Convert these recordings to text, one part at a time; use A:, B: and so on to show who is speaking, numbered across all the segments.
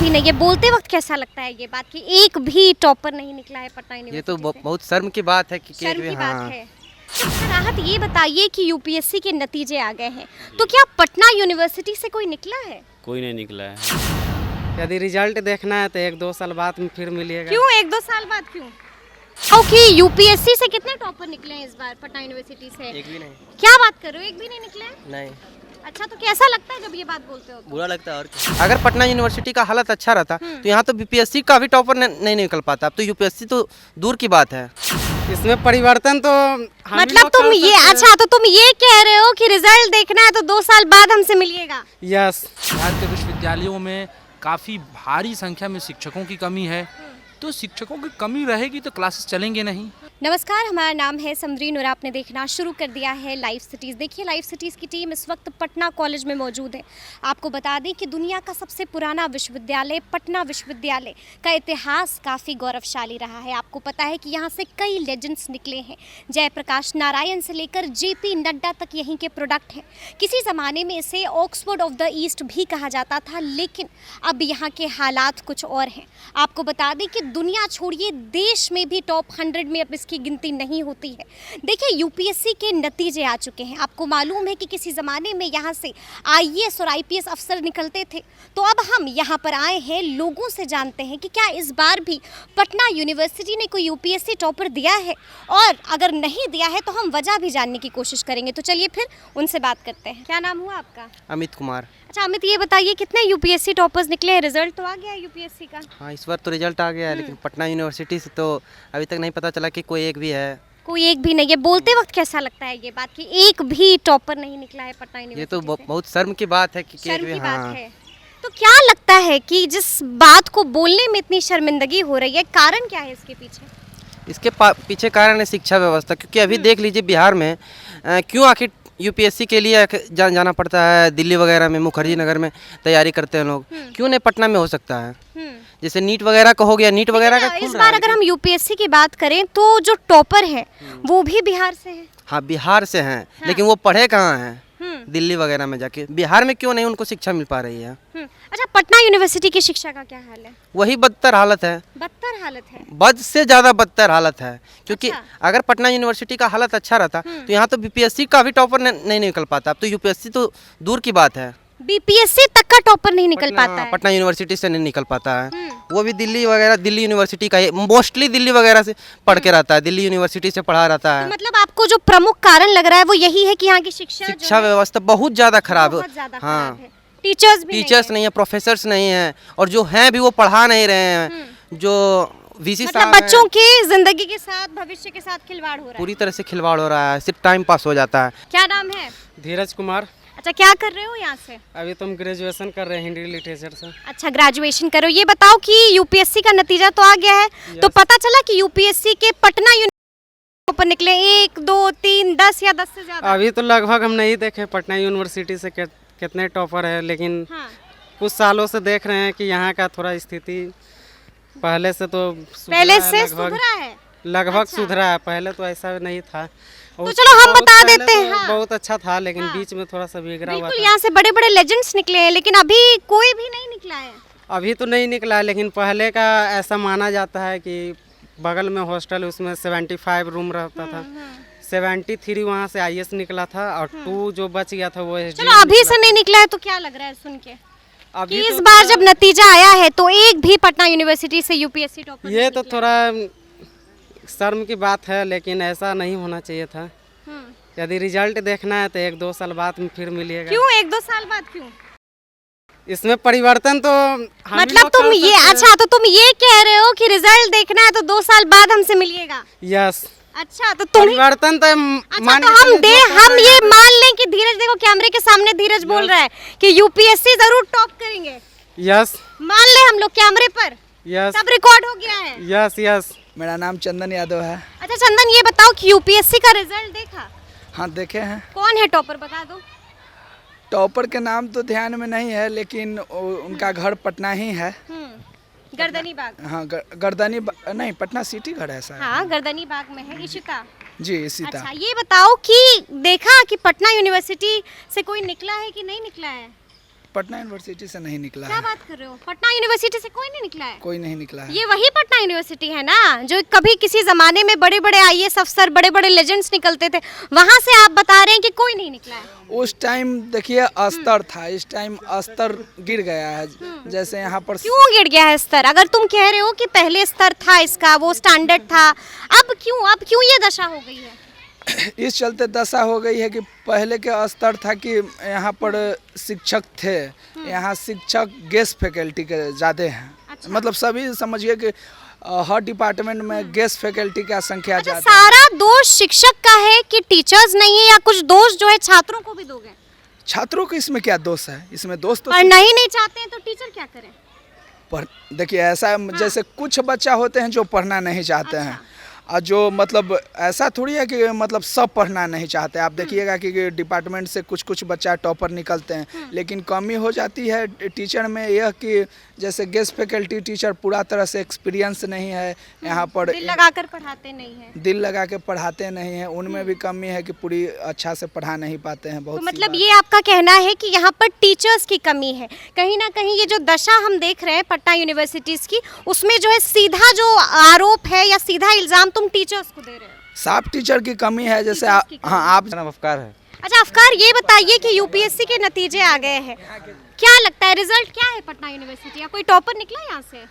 A: भी नहीं है। बोलते वक्त कैसा लगता है ये बात कि एक भी टॉपर नहीं निकला है पटना यूनिवर्सिटी
B: ये तो
A: से?
B: बहुत शर्म की बात है कि
A: शर्म की बात
B: हाँ।
A: है। अच्छा राहत, ये बताइए कि यूपीएससी के नतीजे आ गए हैं, तो क्या पटना यूनिवर्सिटी से कोई निकला है?
C: कोई नहीं निकला है।
D: यदि रिजल्ट देखना है तो 1-2 साल बाद में फिर मिलेगा।
A: क्यों 1-2 साल बाद क्यों? ओके, यूपीएससी से कितने टॉपर निकले हैं इस बार पटना यूनिवर्सिटी से?
B: एक भी नहीं।
A: क्या बात कर रहे हो, एक भी नहीं निकले हैं?
B: नहीं,
A: अच्छा, तो कैसा लगता है जब ये बात बोलते हो तो?
B: बुरा लगता है। और क्या। अगर पटना यूनिवर्सिटी का हालत अच्छा रहता तो यहाँ तो बीपीएससी का भी टॉपर नहीं निकल पाता। अब तो यूपीएससी तो दूर की बात है।
D: इसमें परिवर्तन तो
A: मतलब तुम ये, अच्छा तो तुम ये कह रहे हो कि रिजल्ट देखना है तो 2 साल बाद हमसे मिलिएगा?
D: यस।
E: बिहार के विश्वविद्यालयों में काफ़ी भारी संख्या में शिक्षकों की कमी है, तो शिक्षकों की कमी रहेगी तो क्लासेस चलेंगे नहीं।
A: नमस्कार, हमारा नाम है समरीन और आपने देखना शुरू कर दिया है लाइव सिटीज़। देखिए, लाइव सिटीज़ की टीम इस वक्त पटना कॉलेज में मौजूद है। आपको बता दें कि दुनिया का सबसे पुराना विश्वविद्यालय पटना विश्वविद्यालय का इतिहास काफ़ी गौरवशाली रहा है। आपको पता है कि यहाँ से कई लेजेंड्स निकले हैं। जयप्रकाश नारायण से लेकर जेपी नड्डा तक यहीं के प्रोडक्ट हैं। किसी ज़माने में इसे ऑक्सफोर्ड ऑफ द ईस्ट भी कहा जाता था, लेकिन अब यहाँ के हालात कुछ और हैं। आपको बता दें कि दुनिया छोड़िए, देश में भी टॉप 100 में अब की गिनती नहीं होती है। देखिए, यूपीएससी के नतीजे आ चुके हैं। आपको मालूम है कि किसी ज़माने में यहाँ से आईएएस और आईपीएस अफसर निकलते थे, तो अब हम यहाँ पर आए हैं, लोगों से जानते हैं कि क्या इस बार भी पटना यूनिवर्सिटी ने कोई यूपीएससी टॉपर दिया है, और अगर नहीं दिया है तो हम वजह भी जानने की कोशिश करेंगे। तो चलिए फिर उनसे बात करते हैं। क्या नाम हुआ आपका?
B: अमित कुमार।
A: अच्छा अमित, ये बताइए कितने यूपीएससी टॉपर्स निकले हैं? रिजल्ट तो आ गया है यूपीएससी का?
B: हाँ, इस बार तो रिजल्ट आ गया है, लेकिन पटना यूनिवर्सिटी से तो अभी तक नहीं पता चला कि कोई एक भी है।
A: कोई एक भी नहीं है। बोलते वक्त कैसा लगता है ये बात कि एक भी टॉपर नहीं निकला है पटना यूनिवर्सिटी
B: ये तो
A: से?
B: बहुत शर्म की बात है कि
A: शर्म की
B: हाँ।
A: बात है। तो क्या लगता है कि जिस बात को बोलने में इतनी शर्मिंदगी हो रही है, कारण क्या है इसके पीछे?
B: इसके पीछे कारण है शिक्षा व्यवस्था। क्योंकि अभी देख लीजिए बिहार में क्यों आखिर यूपीएससी के लिए जाना पड़ता है। दिल्ली वगैरह में, मुखर्जी नगर में तैयारी करते हैं लोग, क्यों नहीं पटना में हो सकता है? जैसे नीट वगैरह का हो गया, नीट वगैरह का
A: इस बार अगर हम यूपीएससी की बात करें तो जो टॉपर है वो भी बिहार से है।
B: हाँ, बिहार से हैं, लेकिन वो पढ़े कहाँ हैं? दिल्ली वगैरह में जाके। बिहार में क्यों नहीं उनको शिक्षा मिल पा रही है?
A: अच्छा, पटना यूनिवर्सिटी की शिक्षा का क्या हाल है?
B: वही बदतर हालत है।
A: बदतर हालत है?
B: बद से ज़्यादा बदतर हालत है। क्योंकि
A: अच्छा।
B: अगर पटना यूनिवर्सिटी का हालत अच्छा रहता तो यहाँ तो बीपीएससी का भी टॉपर नहीं निकल पाता। अब तो यूपीएससी तो दूर की बात है।
A: बीपीएससी तक का टॉपर नहीं निकल पाता है?
B: पटना यूनिवर्सिटी से नहीं निकल पाता है। वो भी दिल्ली वगैरह, दिल्ली यूनिवर्सिटी का मोस्टली दिल्ली वगैरह से पढ़ के रहता है, दिल्ली यूनिवर्सिटी से पढ़ा रहता है।
A: तो मतलब आपको जो प्रमुख कारण लग रहा है वो यही है कि यहाँ की शिक्षा
B: व्यवस्था बहुत ज़्यादा खराब है।
A: बहुत ज्यादा
B: हाँ,
A: खराब है। टीचर्स भी
B: नहीं है, प्रोफेसर्स नहीं है, और जो हैं भी वो पढ़ा नहीं रहे हैं। जो वीसी
A: मतलब
B: साहब
A: बच्चों की जिंदगी के साथ, भविष्य के साथ खिलवाड़ हो रहा है।
B: पूरी तरह से खिलवाड़ हो रहा है, सिर्फ टाइम पास हो जाता है।
A: क्या नाम है?
D: धीरज कुमार।
A: अच्छा, क्या कर रहे हो यहाँ से?
D: अभी तुम ग्रेजुएशन कर रहे हैं हिंदी लिटरेचर से।
A: अच्छा, ग्रेजुएशन करो। ये बताओ कि यूपीएससी का नतीजा तो आ गया है, तो पता चला कि यूपीएससी के पटना यूनिवर्सिटी पर निकले 1, 2, 3, 10 या 10 से ज्यादा?
D: अभी तो लगभग हम नहीं देखे पटना यूनिवर्सिटी से कितने टॉपर है, लेकिन कुछ सालों से देख रहे हैं कि यहाँ का थोड़ा स्थिति पहले से तो
A: सुधरा है।
D: लगभग सुधरा है। पहले तो ऐसा नहीं था।
A: तो चलो हम बता देते हैं। हाँ।
D: बहुत अच्छा था, लेकिन बीच में थोड़ा सा बिगड़ा हुआ था।
A: यहाँ से बड़े बड़े लेजेंड्स निकले हैं, लेकिन अभी कोई भी नहीं निकला है।
D: अभी तो नहीं निकला है, लेकिन पहले का ऐसा माना जाता है कि बगल में हॉस्टल, उसमें 75 रूम रहता था। 73 वहाँ से आईएएस निकला था, और 2 जो बच गया था वो एसडी।
A: चलो अभी से नहीं निकला है तो क्या लग रहा है सुन के
D: अभी
A: कि
D: तो
A: इस बार जब नतीजा आया है तो एक भी पटना यूनिवर्सिटी से यूपीएससी टॉपर
D: ये तो थोड़ा शर्म की बात है, लेकिन ऐसा नहीं होना चाहिए था। यदि रिजल्ट देखना है तो 1-2 साल बाद में फिर मिलेगा।
A: क्यों 1-2 साल बाद क्यों?
D: इसमें परिवर्तन तो
A: मतलब तुम ये, अच्छा तो तुम ये कह रहे हो कि रिजल्ट देखना है तो 2 साल बाद हमसे मिलिएगा?
D: यस।
A: अच्छा, तो तुम
D: परिवर्तन तो
A: अच्छा, तो हम ये मान लें कि धीरज, देखो कैमरे के सामने धीरज बोल रहा है कि यूपीएससी जरूर टॉप करेंगे।
D: यस,
A: मान ले हम लोग कैमरे पर।
D: यस,
A: सब रिकॉर्ड हो गया है।
D: Yes yes.
F: मेरा नाम चंदन यादव है।
A: अच्छा चंदन, ये बताओ कि यूपीएससी का रिजल्ट देखा?
F: हाँ, देखे हैं।
A: कौन है टॉपर, बता दो।
F: टॉपर के नाम तो ध्यान में नहीं है, लेकिन उनका घर पटना ही है।
A: गर्दनी बाग।
F: हाँ, नहीं, पटना सिटी घर है सर।
A: हाँ, गर्दनी बाग में है। इशिता
F: जी, इशिता।
A: अच्छा, ये बताओ कि देखा कि पटना यूनिवर्सिटी से कोई निकला है कि नहीं निकला है?
F: पटना यूनिवर्सिटी से नहीं निकला
A: क्या
F: है,
A: बात कर रहे हो, पटना यूनिवर्सिटी से कोई नहीं निकला है?
F: कोई नहीं निकला है।
A: ये वही पटना यूनिवर्सिटी है ना जो कभी किसी जमाने में बड़े बड़े आईएएस अफसर, बड़े बड़े लेजेंड्स निकलते थे, वहां से आप बता रहे हैं कि कोई नहीं निकला है?
F: उस टाइम देखिए अस्तर था, इस टाइम अस्तर गिर गया है। जैसे यहाँ पर
A: क्यों गिर गया है स्तर? अगर तुम कह रहे हो कि पहले स्तर था इसका, वो स्टैंडर्ड था, अब क्यों ये दशा हो गई है?
F: इस चलते दशा हो गई है कि पहले के स्तर था कि यहाँ पर शिक्षक थे, यहाँ शिक्षक गेस्ट फैकल्टी के ज़्यादा हैं।
A: अच्छा।
F: मतलब सभी समझिए कि हर डिपार्टमेंट में गेस्ट फैकल्टी का संख्या
A: अच्छा,
F: ज़्यादा है।
A: सारा दोष शिक्षक का है कि टीचर्स नहीं है, या कुछ दोष जो है छात्रों को भी दोगे?
F: छात्रों को इसमें क्या दोष है? इसमें दोष तो
A: पढ़ना ही नहीं चाहते हैं तो टीचर क्या करें?
F: पर देखिए ऐसा जैसे कुछ बच्चा होते हैं जो पढ़ना नहीं चाहते हैं, और जो मतलब ऐसा थोड़ी है कि मतलब सब पढ़ना नहीं चाहते। आप देखिएगा कि डिपार्टमेंट से कुछ कुछ बच्चा टॉपर निकलते हैं, लेकिन कमी हो जाती है टीचर में यह कि जैसे गेस्ट फैकल्टी टीचर पूरा तरह से एक्सपीरियंस नहीं है, यहाँ पर
A: दिल लगाकर पढ़ाते नहीं है।
F: दिल लगा के पढ़ाते नहीं हैं, उनमें भी कमी है कि पूरी अच्छा से पढ़ा नहीं पाते हैं।
A: तो
F: बहुत
A: मतलब ये आपका कहना है कि यहाँ पर टीचर्स की कमी है। कहीं ना कहीं ये जो दशा हम देख रहे हैं पटना यूनिवर्सिटीज़ की, उसमें जो है सीधा जो आरोप है या सीधा इल्ज़ाम तुम टीचर्स को दे रहे हो।
F: साफ टीचर की कमी है। जैसे
A: टीचर्स की
F: हाँ आप
C: नाम अफकार है।
A: अच्छा अफकार, ये बताइए कि यूपीएससी के नतीजे आ गए हैं, क्या लगता है रिजल्ट क्या है पटना यूनिवर्सिटी? या कोई टॉपर निकला यहाँ से?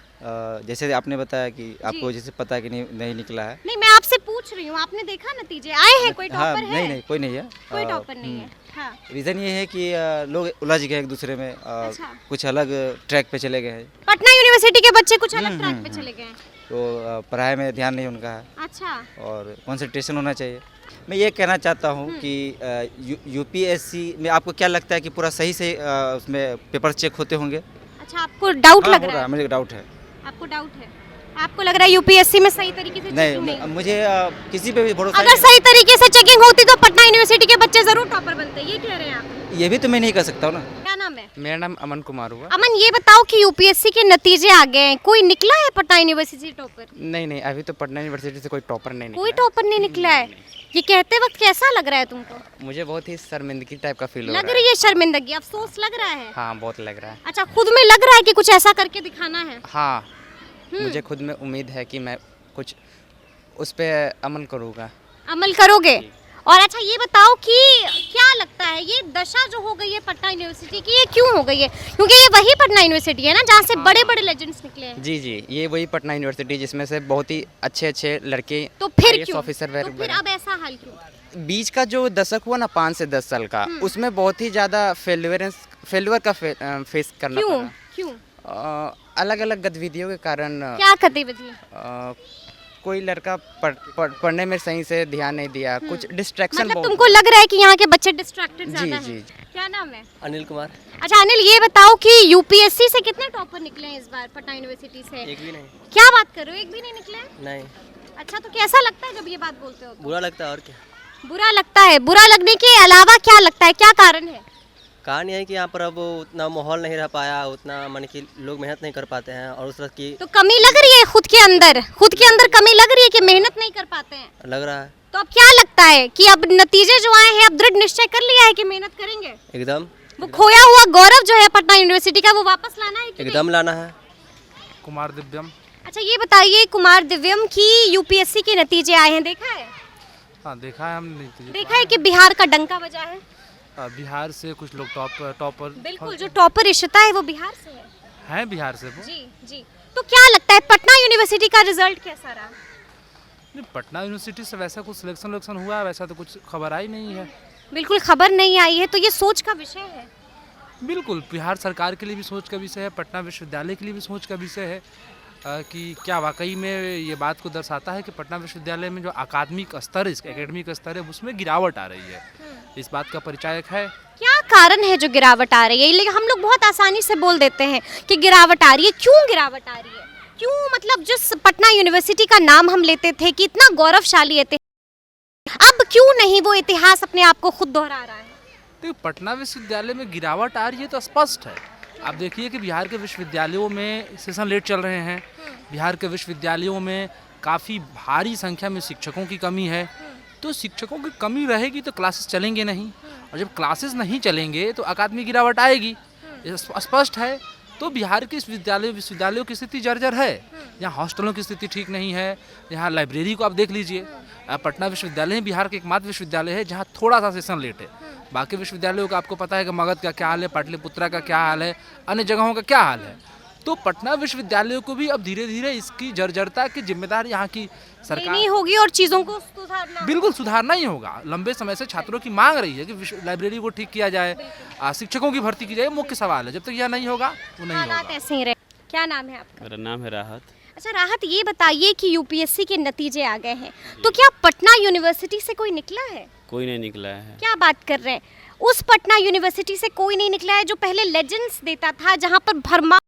C: जैसे आपने बताया कि आपको जैसे पता है कि नहीं निकला है।
A: नहीं, मैं आपसे पूछ रही हूँ, आपने देखा नतीजे आए हैं? कोई
C: हाँ,
A: टॉपर है?
C: नहीं कोई नहीं है।
A: कोई टॉपर नहीं है। हाँ।
C: रीज़न ये है कि लोग उलझ गए एक दूसरे में,
A: अच्छा।
C: कुछ अलग ट्रैक पे चले गए हैं,
A: पटना यूनिवर्सिटी के बच्चे कुछ अलग ट्रैक पे चले गए हैं।
C: तो पढ़ाई में ध्यान नहीं उनका है
A: अच्छा।
C: और कंसंट्रेशन होना चाहिए। मैं ये कहना चाहता हूँ कि यूपीएससी में आपको क्या लगता है कि पूरा सही से उसमें पेपर चेक होते होंगे?
A: अच्छा, आपको डाउट
C: हाँ,
A: लग
C: हो
A: रहा है?
C: मुझे डाउट है।
A: आपको डाउट है? आपको लग रहा है यूपीएससी में सही तरीके से चेकिंग नहीं?
C: नहीं, मुझे किसी पे भी भरोसा
A: अगर सही तरीके से चेकिंग होती तो पटना यूनिवर्सिटी के बच्चे जरूर टॉपर बनते, ये कह रहे हैं आप?
C: नहीं। ये भी तो मैं नहीं कर सकता हूँ ना।
A: क्या नाम है?
G: मेरा नाम अमन कुमार हुआ।
A: अमन, ये बताओ कि यूपीएससी के नतीजे आ गए हैं, कोई निकला है पटना यूनिवर्सिटी टॉपर?
G: नहीं, अभी तो पटना यूनिवर्सिटी से कोई टॉपर नहीं
A: कोई
G: निकला।
A: टॉपर नहीं निकला है? ये कहते वक्त कैसा लग रहा है तुमको?
G: मुझे बहुत ही शर्मिंदगी टाइप का फील हो
A: लग
G: रहा
A: रही
G: है।
A: है शर्मिंदगी, अफसोस लग रहा है?
G: हाँ, बहुत लग रहा है।
A: अच्छा, खुद में लग रहा है कि कुछ ऐसा करके दिखाना है?
G: हाँ, मुझे खुद में उम्मीद है कि मैं कुछ उस पर अमल करूँगा।
A: अमल करोगे? और अच्छा ये बताओ कि क्या लगता है ये दशा जो हो गई है पटना यूनिवर्सिटी की, ये क्यों हो गई है? क्योंकि ये वही पटना यूनिवर्सिटी है ना जहाँ से बड़े बड़े लेजेंड्स निकले हैं।
G: जी, ये वही पटना यूनिवर्सिटी जिसमें से बहुत ही अच्छे लड़के
A: तो फिर
G: IAS
A: क्यों?
G: ऑफिसर
A: तो फिर अब ऐसा हाल क्यों?
G: बीच का जो दशक हुआ ना 5 से 10 साल का, उसमें बहुत ही ज़्यादा फेलियर का फेस करना
A: क्यों?
G: पड़ा।
A: क्यों?
G: अलग अलग गतिविधियों के कारण
A: क्या गतिविधि?
G: कोई लड़का पढ़ने में सही से ध्यान नहीं दिया, कुछ डिस्ट्रैक्शन
A: मतलब
G: बहुत
A: तुमको लग रहा है कि यहाँ के बच्चे डिस्ट्रैक्टेड
G: जी,
A: ज्यादा हैं?
G: जी।
A: क्या नाम है?
B: अनिल कुमार।
A: अच्छा अनिल, ये बताओ कि यूपीएससी से कितने टॉपर निकले हैं इस बार पटना यूनिवर्सिटी से?
B: एक भी नहीं।
A: क्या बात कर रहे हो, एक भी नहीं निकले हैं?
B: नहीं,
A: अच्छा, तो कैसा लगता है जब ये बात बोलते हो तो?
B: बुरा लगता है और क्या।
A: बुरा लगता है? बुरा लगने के अलावा क्या लगता है, क्या कारण है?
B: कारण यह है कि यहाँ पर अब उतना माहौल नहीं रह पाया, उतना मन की लोग मेहनत नहीं कर पाते हैं, और उस तरह की
A: तो कमी लग रही है खुद के अंदर कमी लग रही है कि मेहनत नहीं कर पाते हैं?
B: लग रहा है।
A: तो अब क्या लगता है कि अब नतीजे जो आए हैं, अब दृढ़ निश्चय कर लिया है कि मेहनत करेंगे?
B: एकदम
A: वो खोया हुआ गौरव जो है पटना यूनिवर्सिटी का, वो वापस लाना है कि नहीं?
B: एकदम लाना है।
E: कुमार दिव्यम।
A: अच्छा ये बताइए, कुमार दिव्यम की यूपीएससी के नतीजे आए हैं, देखा है?
E: हाँ, देखा है हमने।
A: देखा है कि बिहार का डंका बजा है?
E: बिहार से कुछ लोग टॉपर
A: बिल्कुल, जो टॉपर इशिता है वो बिहार से है।
E: हैं, बिहार से वो।
A: जी। तो क्या लगता है पटना यूनिवर्सिटी का रिजल्ट कैसा रहा?
E: नहीं, पटना यूनिवर्सिटी से वैसा कुछ सिलेक्शन हुआ है, वैसा तो कुछ खबर आई नहीं है।
A: बिल्कुल खबर नहीं आई है, तो ये सोच का विषय है।
E: बिल्कुल, बिहार सरकार के लिए भी सोच का विषय है, पटना विश्वविद्यालय के लिए भी सोच का विषय है कि क्या वाकई में ये बात को दर्शाता है कि पटना विश्वविद्यालय में जो अकादमिक स्तर है, इसका एकेडमिक स्तर है, उसमें गिरावट आ रही है। इस बात का परिचायक है।
A: क्या कारण है जो गिरावट आ रही है? लेकिन हम लोग बहुत आसानी से बोल देते हैं कि गिरावट आ रही है। क्यों गिरावट आ रही है? क्यों, मतलब जिस पटना यूनिवर्सिटी का नाम हम लेते थे कि इतना गौरवशाली इतिहास, अब क्यों नहीं वो इतिहास अपने आप को खुद दोहरा रहा है?
E: तो पटना विश्वविद्यालय में गिरावट आ रही है तो स्पष्ट है। आप देखिए कि बिहार के विश्वविद्यालयों में सेशन लेट चल रहे हैं, बिहार के विश्वविद्यालयों में काफ़ी भारी संख्या में शिक्षकों की कमी है। तो शिक्षकों की कमी रहेगी तो क्लासेस चलेंगे नहीं, और जब क्लासेस नहीं चलेंगे तो अकादमी गिरावट आएगी। ये स्पष्ट है। तो बिहार के इस विश्वविद्यालयों की स्थिति जर्जर है। यहाँ हॉस्टलों की स्थिति ठीक नहीं है, यहाँ लाइब्रेरी को आप देख लीजिए। पटना विश्वविद्यालय बिहार के एकमात्र विश्वविद्यालय है जहाँ थोड़ा सा सेशन लेट है। बाकी विश्वविद्यालयों का आपको पता है कि मगध का क्या हाल है, पाटलिपुत्रा का क्या हाल है, अन्य जगहों का क्या हाल है। तो पटना विश्वविद्यालयों को भी अब धीरे धीरे इसकी जर्जरता की जिम्मेदार यहाँ की सरकार
A: नहीं होगी और चीज़ों को सुधारना
E: बिल्कुल सुधारना ही होगा। लंबे समय से छात्रों की मांग रही है कि लाइब्रेरी को ठीक किया जाए, शिक्षकों की भर्ती की जाए। मुख्य सवाल है, जब तक यह नहीं होगा वो नहीं
A: हालात
E: होगा।
A: ऐसे ही रहे। क्या नाम है आपका?
H: मेरा नाम है राहत।
A: अच्छा राहत, ये बताइए कि यूपीएससी के नतीजे आ गए हैं, तो क्या पटना यूनिवर्सिटी से कोई निकला है?
H: कोई नहीं निकला है।
A: क्या बात कर रहे हैं? उस पटना यूनिवर्सिटी से कोई नहीं निकला है जो पहले लेजेंड्स देता था, जहां पर भरमार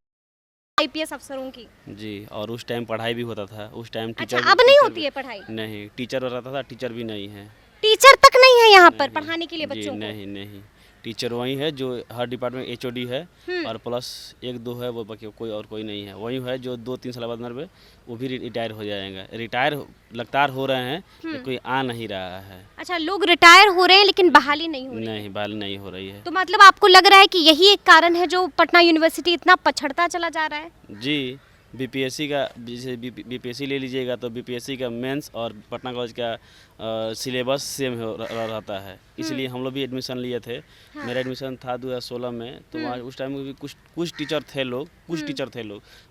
A: आईपीएस अफसरों की।
H: जी, और उस टाइम पढ़ाई भी होता था। उस टाइम
A: अच्छा,
H: टीचर
A: अब नहीं होती है पढ़ाई?
H: नहीं, टीचर रहता था, टीचर भी नहीं है।
A: टीचर तक नहीं है यहाँ पर
H: नहीं,
A: पढ़ाने के लिए
H: जी,
A: बच्चों को?
H: नहीं टीचर वही है जो हर डिपार्टमेंट एचओडी है और प्लस 1-2 है, वो बाकी कोई नहीं है। वही है जो 2-3 साल बाद मरबे वो भी रिटायर हो जाएगा। रिटायर लगातार हो रहे हैं लेकिन कोई आ नहीं रहा है।
A: अच्छा, लोग रिटायर हो रहे हैं लेकिन बहाली नहीं हो रही।
H: नहीं, बहाली नहीं हो रही है।
A: तो मतलब आपको लग रहा है कि यही एक कारण है जो पटना यूनिवर्सिटी इतना पछड़ता चला जा रहा है?
H: जी, बीपीएससी का जैसे बीपीएससी ले लीजिएगा तो बीपीएससी का मेंस और पटना कॉलेज का सिलेबस सेम रहता है, इसलिए हम लोग भी एडमिशन लिए थे। मेरा एडमिशन था 2016 में, तो वहाँ उस टाइम में भी कुछ टीचर थे लोग,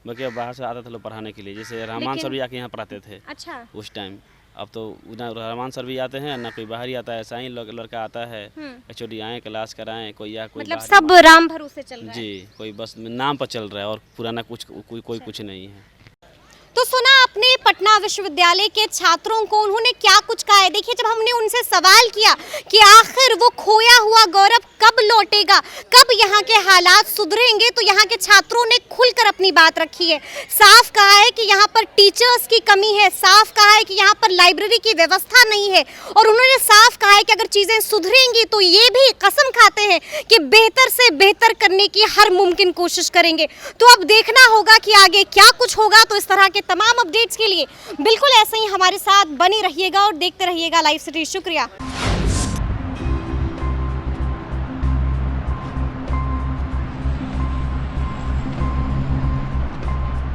H: बाकी बाहर से आते थे लोग पढ़ाने के लिए। जैसे रहमान सर भी आके यहाँ पढ़ाते थे
A: अच्छा
H: उस टाइम। अब तो ना रहमान सर भी आते हैं ना कोई बाहर ही आता है, ऐसा ही लड़का आता है एचओडी आए क्लास कराएं, कोई या कोई
A: मतलब
H: बाहर
A: सब राम भरोसे चल रहा है।
H: जी, कोई बस नाम पर चल रहा है और पुराना कोई कुछ नहीं है।
A: तो सुना आपने पटना विश्वविद्यालय के छात्रों को, उन्होंने क्या कुछ कहा है। देखिए, जब हमने उनसे सवाल किया कि आखिर वो खोया हुआ गौरव कब लौटेगा, कब यहाँ के हालात सुधरेंगे, तो यहाँ के छात्रों ने खुलकर अपनी बात रखी है। साफ कहा है कि यहाँ पर टीचर्स की कमी है, साफ कहा है कि यहाँ पर लाइब्रेरी की व्यवस्था नहीं है, और उन्होंने साफ कहा है कि अगर चीज़ें सुधरेंगी तो ये भी कसम खाते हैं कि बेहतर से बेहतर करने की हर मुमकिन कोशिश करेंगे। तो अब देखना होगा कि आगे क्या कुछ होगा। तो इस तरह के तमाम अपडेट्स के लिए बिल्कुल ऐसे ही हमारे साथ बने रहिएगा और देखते रहिएगा लाइव सिटी। शुक्रिया।